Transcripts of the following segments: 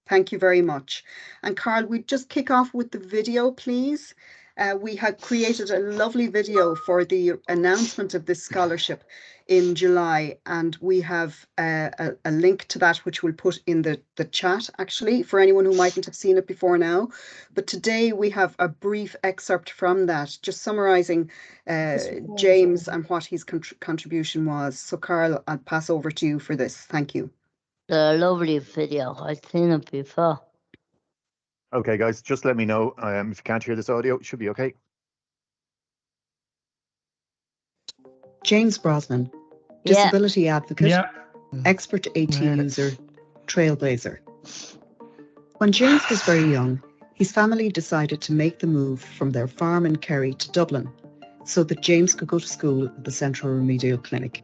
Thank you very much. And Carl, we'd just kick off with the video, please. We had created a lovely video for the announcement of this scholarship in July, and we have a link to that, which we'll put in the chat, actually, for anyone who mightn't have seen it before now. But today we have a brief excerpt from that, just summarising James and what his contribution was. So, Carl, I'll pass over to you for this. Thank you. The lovely video. I've seen it before. Okay, guys, just let me know if you can't hear this audio. It should be okay. James Brosnan, disability advocate, expert AT user, trailblazer. When James was very young, his family decided to make the move from their farm in Kerry to Dublin so that James could go to school at the Central Remedial Clinic.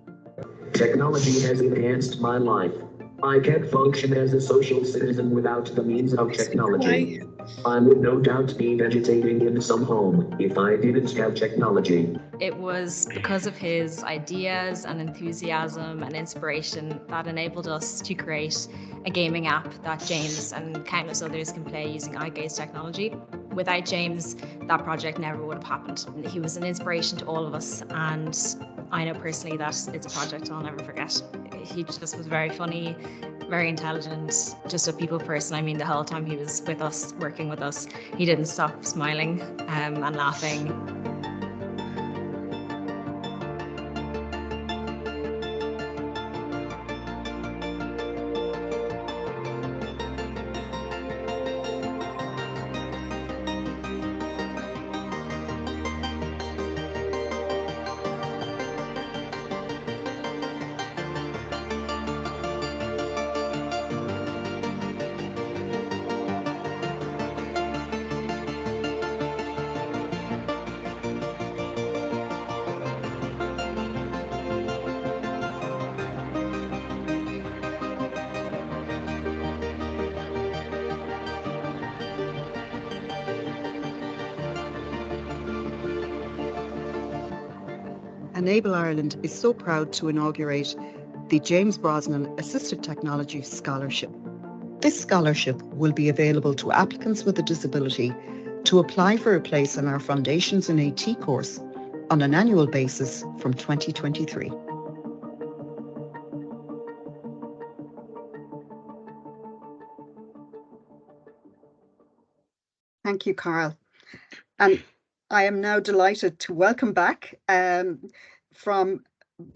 Technology has enhanced my life. I can't function as a social citizen without the means of technology. I would no doubt be vegetating in some home if I didn't have technology. It was because of his ideas and enthusiasm and inspiration that enabled us to create a gaming app that James and countless others can play using eye gaze technology. Without James, that project never would have happened. He was an inspiration to all of us, and I know personally that it's a project I'll never forget. He just was very funny, very intelligent, just a people person. I mean, the whole time he was with us, working with us, he didn't stop smiling and laughing. Enable Ireland is so proud to inaugurate the James Brosnan Assistive Technology Scholarship. This scholarship will be available to applicants with a disability to apply for a place in our Foundations in AT course on an annual basis from 2023. Thank you, Carl. And I am now delighted to welcome back from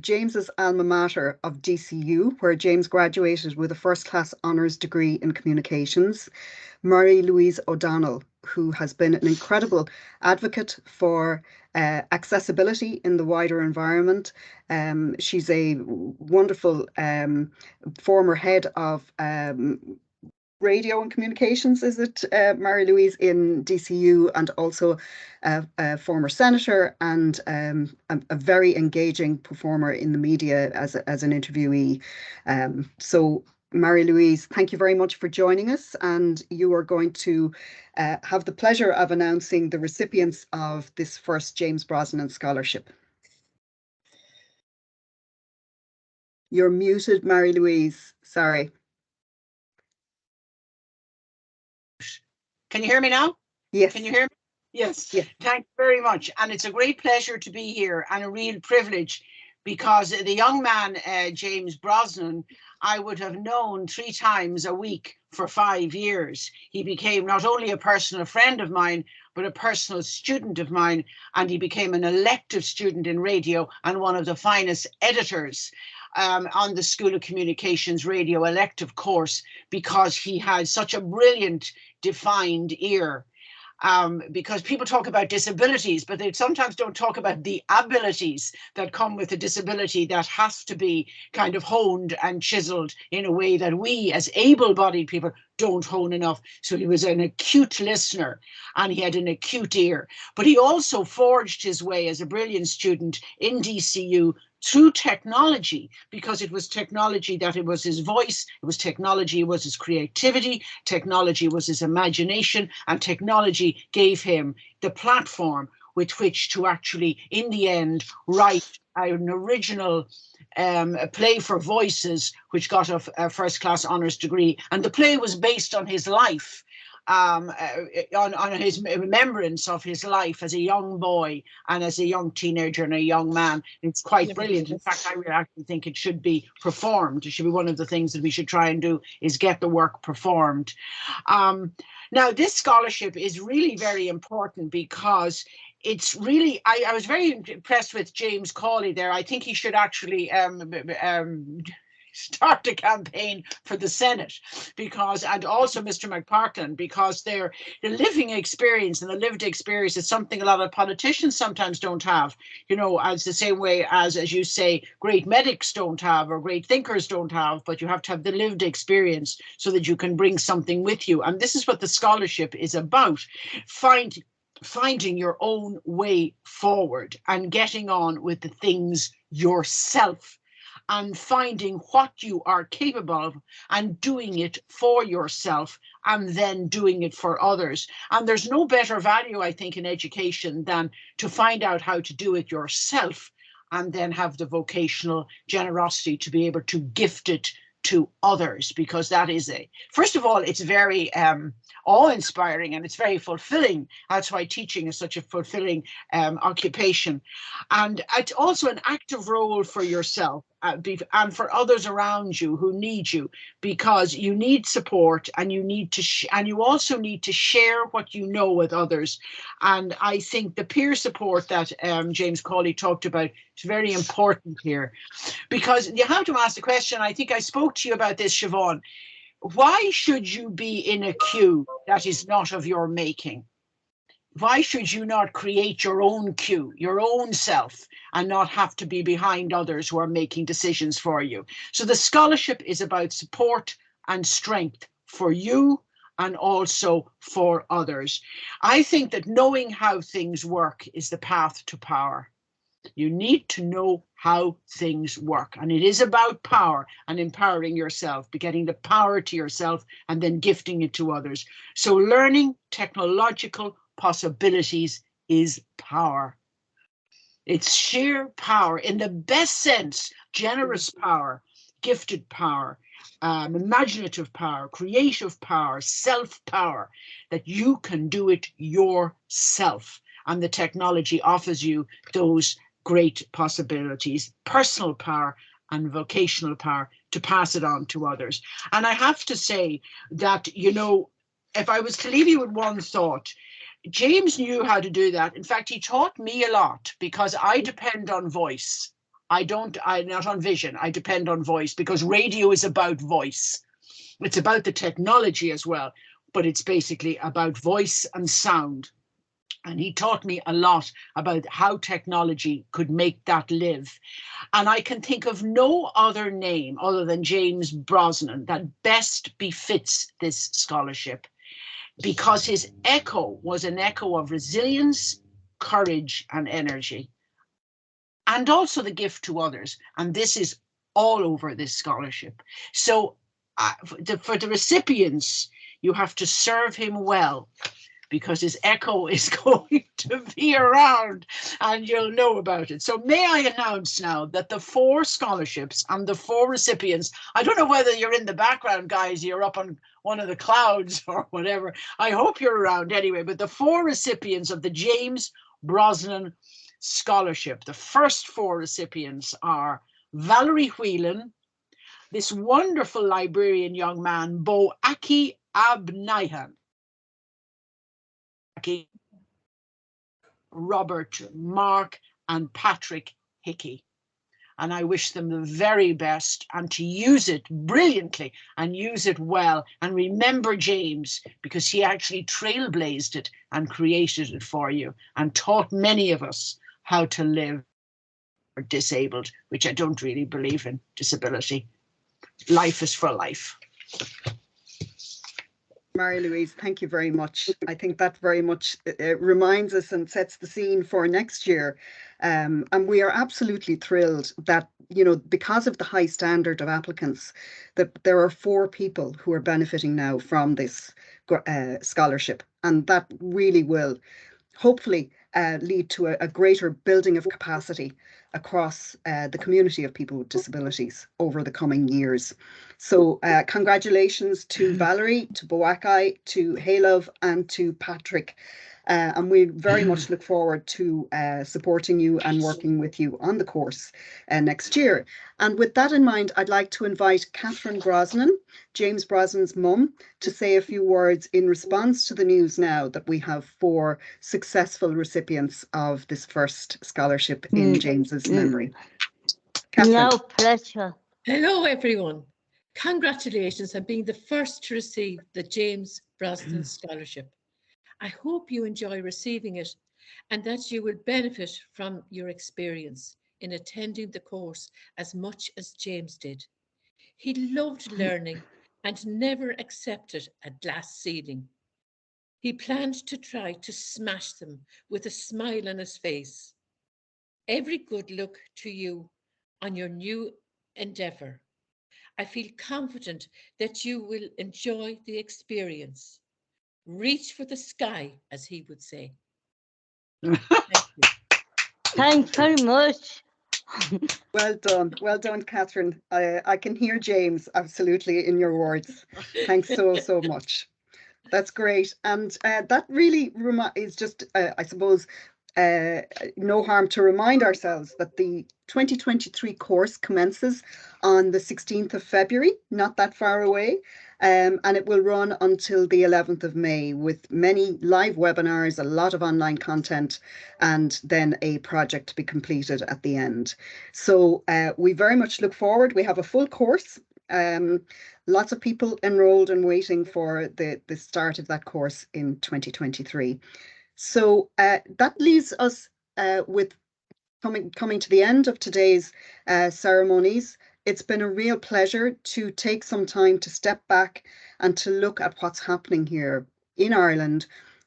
James's alma mater of DCU, where James graduated with a first-class honours degree in communications, Mary-Louise O'Donnell, who has been an incredible advocate for accessibility in the wider environment. She's a wonderful former head of radio and communications, is it, Mary-Louise, in DCU, and also a former senator and a very engaging performer in the media as an interviewee. So Mary-Louise, thank you very much for joining us, and you are going to have the pleasure of announcing the recipients of this first James Brosnan Scholarship. You're muted, Mary-Louise, sorry. Can you hear me now? Yes. Can you hear me? Yes. Yes. Thank you very much. And it's a great pleasure to be here and a real privilege, because the young man, James Brosnan, I would have known 3 times a week for 5 years. He became not only a personal friend of mine, but a personal student of mine. And he became an elective student in radio and one of the finest editors on the School of Communications radio elective course, because he had such a brilliant defined ear. Because people talk about disabilities, but they sometimes don't talk about the abilities that come with a disability that has to be kind of honed and chiseled in a way that we as able-bodied people don't hone enough. So he was an acute listener and he had an acute ear. But he also forged his way as a brilliant student in DCU through technology, because it was technology that it was his voice, it was technology, it was his creativity, technology was his imagination, and technology gave him the platform with which to actually, in the end, write an original a play for voices, which got a first-class honours degree. And the play was based on his life, on his remembrance of his life as a young boy and as a young teenager and a young man. It's quite brilliant. In fact, I really actually think it should be performed. It should be one of the things that we should try and do, is get the work performed. Now, this scholarship is really very important because it's really, I was very impressed with James Cawley there. I think he should actually start a campaign for the Senate, because, and also Mr. McPartland, because the living experience and the lived experience is something a lot of politicians sometimes don't have, you know, as the same way as you say, great medics don't have or great thinkers don't have, but you have to have the lived experience so that you can bring something with you. And this is what the scholarship is about. Finding your own way forward and getting on with the things yourself, and finding what you are capable of and doing it for yourself and then doing it for others. And there's no better value, I think, in education than to find out how to do it yourself and then have the vocational generosity to be able to gift it to others, because that is first of all, it's very awe-inspiring and it's very fulfilling. That's why teaching is such a fulfilling occupation. And it's also an active role for yourself and for others around you who need you, because you need support and you need to and you also need to share what you know with others. And I think the peer support that James Cawley talked about is very important here, because you have to ask the question. I think I spoke to you about this, Siobhan. Why should you be in a queue that is not of your making? Why should you not create your own queue, your own self, and not have to be behind others who are making decisions for you? So the scholarship is about support and strength for you and also for others. I think that knowing how things work is the path to power. You need to know how things work, and it is about power and empowering yourself, getting the power to yourself and then gifting it to others. So learning technological possibilities is power. It's sheer power in the best sense, generous power, gifted power, imaginative power, creative power, self-power, that you can do it yourself. And the technology offers you those great possibilities, personal power and vocational power to pass it on to others. And I have to say that, you know, if I was to leave you with one thought, James knew how to do that. In fact, he taught me a lot, because I depend on voice. I'm not on vision. I depend on voice, because radio is about voice. It's about the technology as well, but it's basically about voice and sound. And he taught me a lot about how technology could make that live. And I can think of no other name other than James Brosnan that best befits this scholarship, because his echo was an echo of resilience, courage, and energy, and also the gift to others. And this is all over this scholarship. So for the recipients, you have to serve him well, because his echo is going to be around and you'll know about it. So may I announce now that the 4 scholarships and the 4 recipients, I don't know whether you're in the background, guys, you're up on one of the clouds or whatever. I hope you're around anyway, but the 4 recipients of the James Brosnan Scholarship, the first 4 recipients are Valerie Whelan, this wonderful librarian young man, Bo Aki Abnaihan, Robert, Mark, and Patrick Hickey. And I wish them the very best, and to use it brilliantly and use it well. And remember James, because he actually trailblazed it and created it for you and taught many of us how to live disabled, which I don't really believe in disability. Life is for life. Mary-Louise, thank you very much. I think that very much reminds us and sets the scene for next year. And we are absolutely thrilled that, you know, because of the high standard of applicants, that there are 4 people who are benefiting now from this scholarship. And that really will hopefully lead to a greater building of capacity across the community of people with disabilities over the coming years. So congratulations to Valerie, to Boakai, to Halov, and to Patrick. And we very much look forward to supporting you and working with you on the course next year. And with that in mind, I'd like to invite Catherine Brosnan, James Brosnan's mum, to say a few words in response to the news now that we have 4 successful recipients of this first scholarship in James's memory. Catherine. No pleasure. Hello, everyone. Congratulations on being the first to receive the James Brosnan Scholarship. I hope you enjoy receiving it and that you will benefit from your experience in attending the course as much as James did. He loved learning and never accepted a glass ceiling. He planned to try to smash them with a smile on his face. Every good luck to you on your new endeavour. I feel confident that you will enjoy the experience. Reach for the sky, as he would say. Thank you. Thanks very much. Well done, Catherine. I can hear James absolutely in your words. Thanks so much. That's great. And that really is just, I suppose, no harm to remind ourselves that the 2023 course commences on the 16th of February, not that far away, and it will run until the 11th of May with many live webinars, a lot of online content, and then a project to be completed at the end. So we very much look forward. We have a full course. Lots of people enrolled and waiting for the start of that course in 2023. So that leaves us with coming to the end of today's ceremonies. It's been a real pleasure to take some time to step back and to look at what's happening here in Ireland,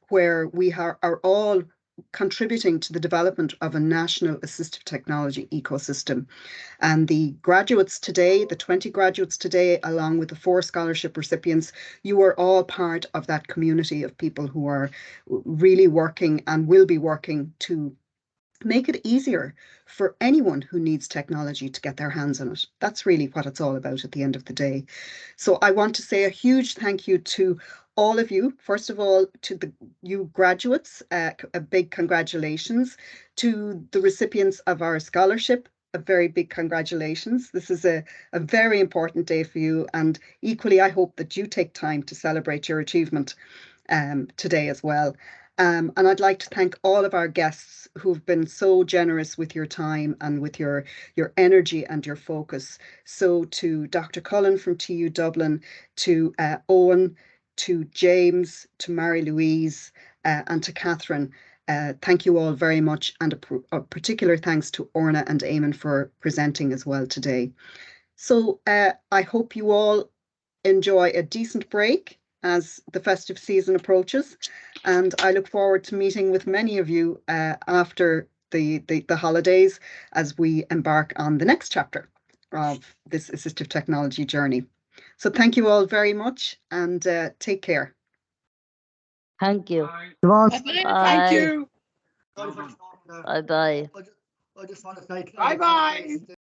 where we are all contributing to the development of a national assistive technology ecosystem. And the graduates today, the 20 graduates today, along with the 4 scholarship recipients, you are all part of that community of people who are really working and will be working to make it easier for anyone who needs technology to get their hands on it. That's really what it's all about at the end of the day. So I want to say a huge thank you to all of you. First of all, to you graduates, a big congratulations. To the recipients of our scholarship, a very big congratulations. This is a very important day for you, and equally I hope that you take time to celebrate your achievement today as well. And I'd like to thank all of our guests who've been so generous with your time and with your energy and your focus. So to Dr. Cullen from TU Dublin, to Owen, to James, to Mary-Louise, and to Catherine. Thank you all very much, and a particular thanks to Orna and Eamon for presenting as well today. So I hope you all enjoy a decent break as the festive season approaches, and I look forward to meeting with many of you after the holidays as we embark on the next chapter of this assistive technology journey. So thank you all very much, and take care. Thank you. Bye-bye. Thank you. Bye-bye. I just want to say Bye-bye.